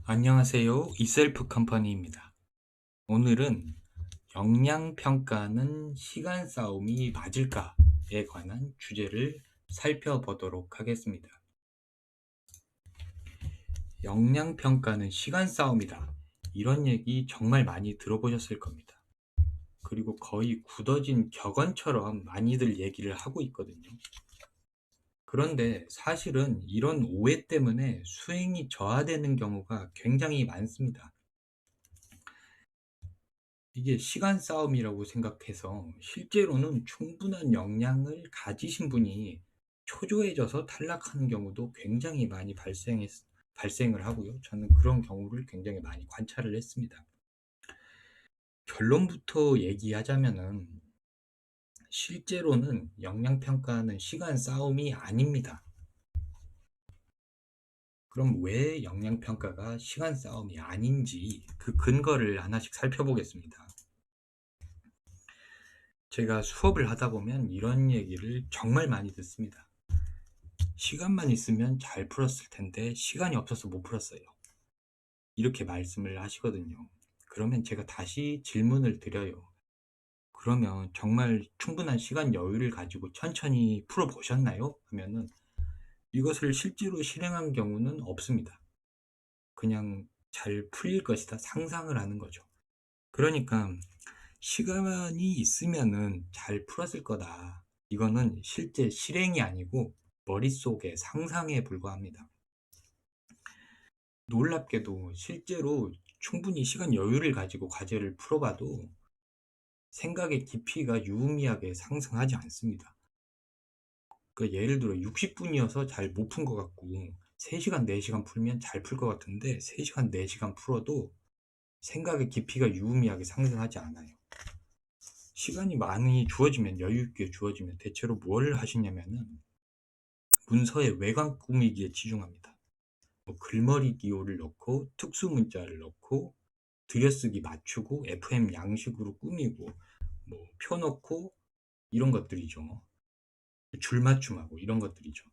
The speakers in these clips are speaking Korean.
안녕하세요. 이셀프 컴퍼니입니다. 오늘은 역량평가는 시간 싸움이 맞을까에 관한 주제를 살펴보도록 하겠습니다. 역량평가는 시간 싸움이다. 이런 얘기 정말 많이 들어보셨을 겁니다. 그리고 거의 굳어진 격언처럼 많이들 얘기를 하고 있거든요. 그런데 사실은 이런 오해 때문에 수행이 저하되는 경우가 굉장히 많습니다. 이게 시간 싸움이라고 생각해서 실제로는 충분한 역량을 가지신 분이 초조해져서 탈락하는 경우도 굉장히 많이 발생을 하고요. 저는 그런 경우를 굉장히 많이 관찰을 했습니다. 결론부터 얘기하자면은 실제로는 역량평가는 시간 싸움이 아닙니다. 그럼 왜 역량평가가 시간 싸움이 아닌지 그 근거를 하나씩 살펴보겠습니다. 제가 수업을 하다 보면 이런 얘기를 정말 많이 듣습니다. 시간만 있으면 잘 풀었을 텐데 시간이 없어서 못 풀었어요. 이렇게 말씀을 하시거든요. 그러면 제가 다시 질문을 드려요. 그러면 정말 충분한 시간 여유를 가지고 천천히 풀어보셨나요? 하면은 이것을 실제로 실행한 경우는 없습니다. 그냥 잘 풀릴 것이다 상상을 하는 거죠. 그러니까 시간이 있으면은 잘 풀었을 거다. 이거는 실제 실행이 아니고 머릿속의 상상에 불과합니다. 놀랍게도 실제로 충분히 시간 여유를 가지고 과제를 풀어봐도 생각의 깊이가 유의미하게 상승하지 않습니다. 그러니까 예를 들어 60분이어서 잘 못 푼 것 같고 3시간, 4시간 풀면 잘 풀 것 같은데 3시간, 4시간 풀어도 생각의 깊이가 유의미하게 상승하지 않아요. 시간이 많이 주어지면 여유 있게 주어지면 대체로 뭘 하시냐면은 문서의 외관 꾸미기에 치중합니다. 뭐 글머리 기호를 넣고 특수 문자를 넣고 들여쓰기 맞추고 FM 양식으로 꾸미고 뭐 표 넣고 이런 것들이죠. 줄 맞춤하고 이런 것들이죠.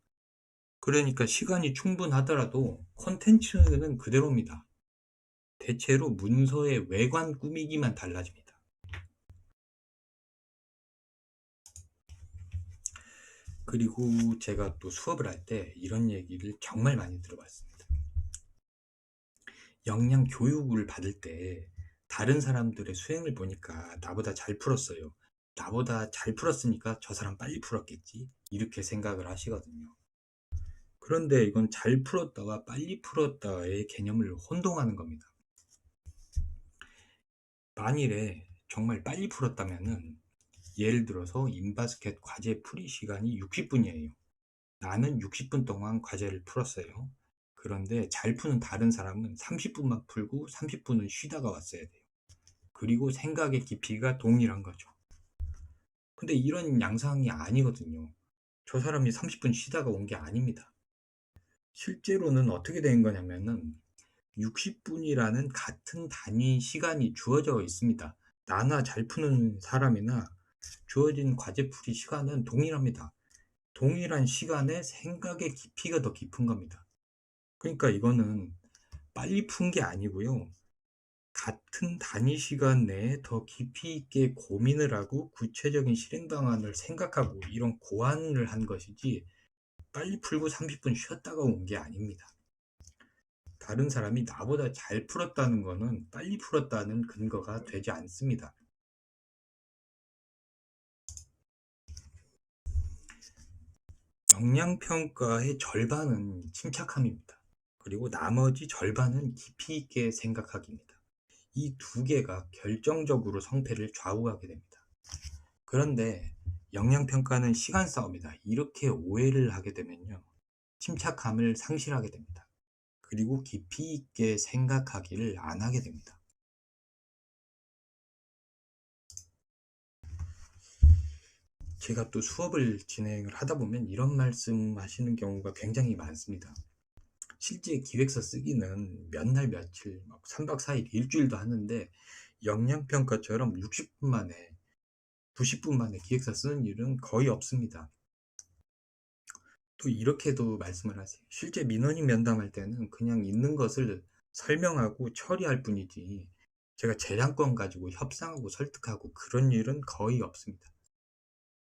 그러니까 시간이 충분하더라도 콘텐츠는 그대로입니다. 대체로 문서의 외관 꾸미기만 달라집니다. 그리고 제가 또 수업을 할 때 이런 얘기를 정말 많이 들어봤습니다. 역량 교육을 받을 때 다른 사람들의 수행을 보니까 나보다 잘 풀었어요. 나보다 잘 풀었으니까 저 사람 빨리 풀었겠지. 이렇게 생각을 하시거든요. 그런데 이건 잘 풀었다와 빨리 풀었다의 개념을 혼동하는 겁니다. 만일에 정말 빨리 풀었다면은 예를 들어서 인바스켓 과제 풀이 시간이 60분이에요. 나는 60분 동안 과제를 풀었어요. 그런데 잘 푸는 다른 사람은 30분만 풀고 30분은 쉬다가 왔어야 돼요. 그리고 생각의 깊이가 동일한 거죠. 근데 이런 양상이 아니거든요. 저 사람이 30분 쉬다가 온 게 아닙니다. 실제로는 어떻게 된 거냐면은 60분이라는 같은 단위 시간이 주어져 있습니다. 나나 잘 푸는 사람이나 주어진 과제풀이 시간은 동일합니다. 동일한 시간에 생각의 깊이가 더 깊은 겁니다. 그러니까 이거는 빨리 푼 게 아니고요. 같은 단위 시간 내에 더 깊이 있게 고민을 하고 구체적인 실행 방안을 생각하고 이런 고안을 한 것이지 빨리 풀고 30분 쉬었다가 온 게 아닙니다. 다른 사람이 나보다 잘 풀었다는 거는 빨리 풀었다는 근거가 되지 않습니다. 역량평가의 절반은 침착함입니다. 그리고 나머지 절반은 깊이 있게 생각하기입니다. 이 두 개가 결정적으로 성패를 좌우하게 됩니다. 그런데 역량평가는 시간 싸움이다. 이렇게 오해를 하게 되면요. 침착함을 상실하게 됩니다. 그리고 깊이 있게 생각하기를 안 하게 됩니다. 제가 또 수업을 진행을 하다 보면 이런 말씀 하시는 경우가 굉장히 많습니다. 실제 기획서 쓰기는 몇 날 며칠, 막 3박 4일, 일주일도 하는데 역량평가처럼 60분 만에, 90분 만에 기획서 쓰는 일은 거의 없습니다. 또 이렇게도 말씀을 하세요. 실제 민원인 면담할 때는 그냥 있는 것을 설명하고 처리할 뿐이지 제가 재량권 가지고 협상하고 설득하고 그런 일은 거의 없습니다.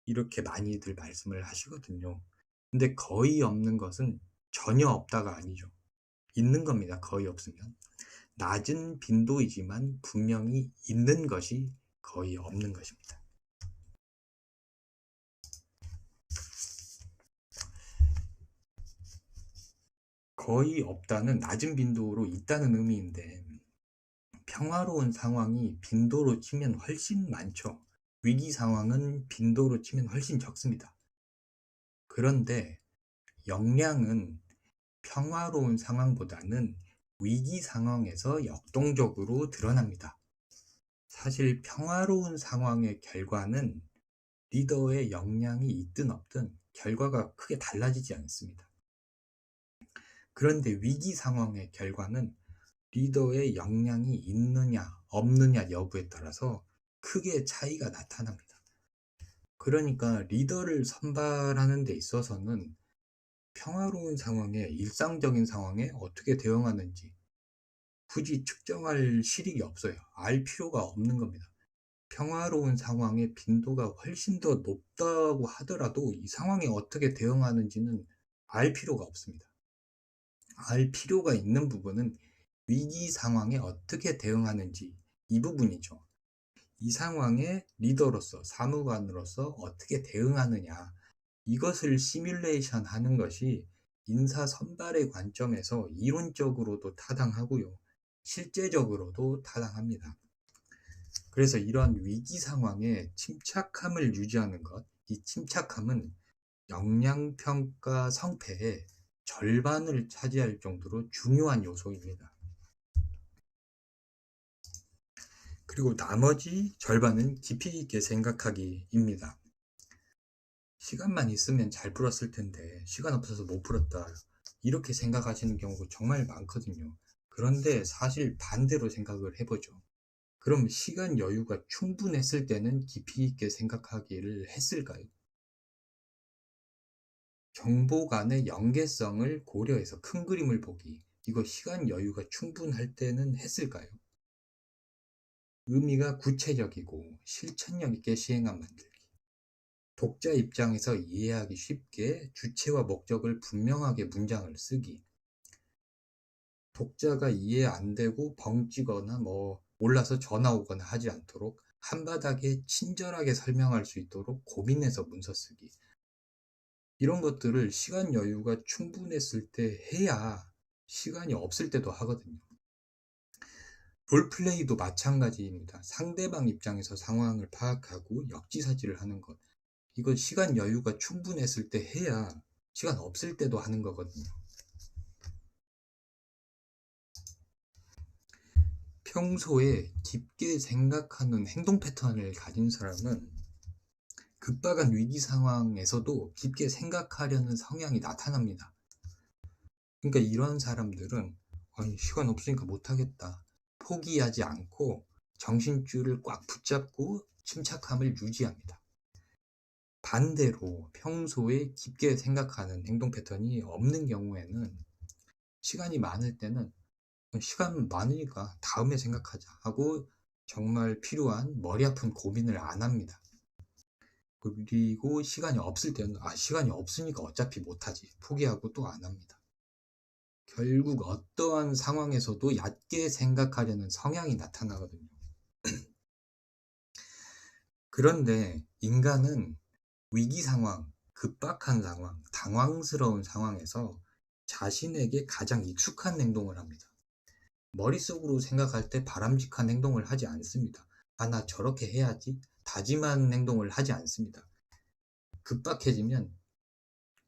이렇게 많이들 말씀을 하시거든요. 근데 거의 없는 것은 전혀 없다가 아니죠. 있는 겁니다. 거의 없으면. 낮은 빈도이지만 분명히 있는 것이 거의 없는 것입니다. 거의 없다는 낮은 빈도로 있다는 의미인데 평화로운 상황이 빈도로 치면 훨씬 많죠. 위기 상황은 빈도로 치면 훨씬 적습니다. 그런데 역량은 평화로운 상황보다는 위기 상황에서 역동적으로 드러납니다. 사실 평화로운 상황의 결과는 리더의 역량이 있든 없든 결과가 크게 달라지지 않습니다. 그런데 위기 상황의 결과는 리더의 역량이 있느냐 없느냐 여부에 따라서 크게 차이가 나타납니다. 그러니까 리더를 선발하는 데 있어서는 평화로운 상황에 일상적인 상황에 어떻게 대응하는지 굳이 측정할 실익이 없어요. 알 필요가 없는 겁니다. 평화로운 상황의 빈도가 훨씬 더 높다고 하더라도 이 상황에 어떻게 대응하는지는 알 필요가 없습니다. 알 필요가 있는 부분은 위기 상황에 어떻게 대응하는지 이 부분이죠. 이 상황에 리더로서 사무관으로서 어떻게 대응하느냐 이것을 시뮬레이션 하는 것이 인사 선발의 관점에서 이론적으로도 타당하고요. 실제적으로도 타당합니다. 그래서 이런 위기 상황에 침착함을 유지하는 것, 이 침착함은 역량평가 성패의 절반을 차지할 정도로 중요한 요소입니다. 그리고 나머지 절반은 깊이 있게 생각하기입니다. 시간만 있으면 잘 풀었을 텐데 시간 없어서 못 풀었다. 이렇게 생각하시는 경우가 정말 많거든요. 그런데 사실 반대로 생각을 해보죠. 그럼 시간 여유가 충분했을 때는 깊이 있게 생각하기를 했을까요? 정보 간의 연계성을 고려해서 큰 그림을 보기. 이거 시간 여유가 충분할 때는 했을까요? 의미가 구체적이고 실천력 있게 시행한 만들기. 독자 입장에서 이해하기 쉽게 주체와 목적을 분명하게 문장을 쓰기. 독자가 이해 안 되고 벙찌거나 몰라서 전화 오거나 하지 않도록 한바닥에 친절하게 설명할 수 있도록 고민해서 문서 쓰기. 이런 것들을 시간 여유가 충분했을 때 해야 시간이 없을 때도 하거든요. 롤플레이도 마찬가지입니다. 상대방 입장에서 상황을 파악하고 역지사지를 하는 것. 이건 시간 여유가 충분했을 때 해야 시간 없을 때도 하는 거거든요. 평소에 깊게 생각하는 행동 패턴을 가진 사람은 급박한 위기 상황에서도 깊게 생각하려는 성향이 나타납니다. 그러니까 이런 사람들은 시간 없으니까 못하겠다. 포기하지 않고 정신줄을 꽉 붙잡고 침착함을 유지합니다. 반대로 평소에 깊게 생각하는 행동 패턴이 없는 경우에는 시간이 많을 때는 시간 많으니까 다음에 생각하자 하고 정말 필요한 머리 아픈 고민을 안 합니다. 그리고 시간이 없을 때는 시간이 없으니까 어차피 못하지 포기하고 또 안 합니다. 결국 어떠한 상황에서도 얕게 생각하려는 성향이 나타나거든요. 그런데 인간은 위기 상황, 급박한 상황, 당황스러운 상황에서 자신에게 가장 익숙한 행동을 합니다. 머릿속으로 생각할 때 바람직한 행동을 하지 않습니다. 나 저렇게 해야지 다짐한 행동을 하지 않습니다. 급박해지면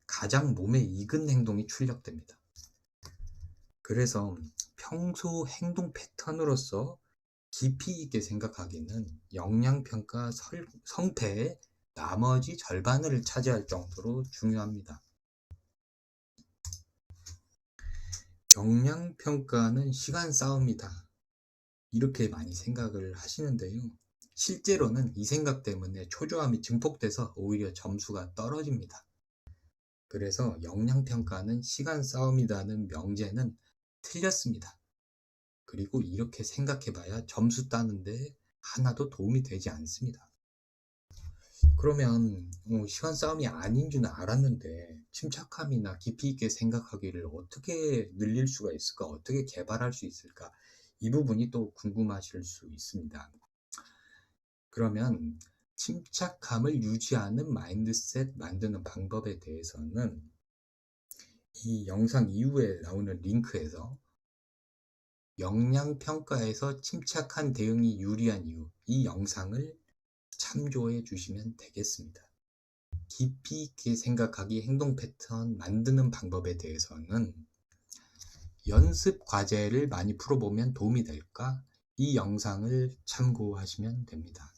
가장 몸에 익은 행동이 출력됩니다. 그래서 평소 행동 패턴으로서 깊이 있게 생각하기는 역량평가 성패의 나머지 절반을 차지할 정도로 중요합니다. 역량평가는 시간 싸움이다. 이렇게 많이 생각을 하시는데요. 실제로는 이 생각 때문에 초조함이 증폭돼서 오히려 점수가 떨어집니다. 그래서 역량평가는 시간 싸움이라는 명제는 틀렸습니다. 그리고 이렇게 생각해 봐야 점수 따는데 하나도 도움이 되지 않습니다. 그러면 시간 싸움이 아닌 줄은 알았는데 침착함이나 깊이 있게 생각하기를 어떻게 늘릴 수가 있을까? 어떻게 개발할 수 있을까? 이 부분이 또 궁금하실 수 있습니다. 그러면 침착함을 유지하는 마인드셋 만드는 방법에 대해서는 이 영상 이후에 나오는 링크에서 역량평가에서 침착한 대응이 유리한 이유, 이 영상을 참조해 주시면 되겠습니다. 깊이 있게 생각하기 행동 패턴 만드는 방법에 대해서는 연습 과제를 많이 풀어보면 도움이 될까? 이 영상을 참고하시면 됩니다.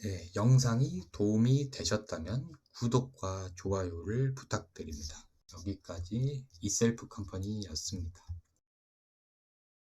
네, 영상이 도움이 되셨다면 구독과 좋아요를 부탁드립니다. 여기까지 이셀프 컴퍼니였습니다.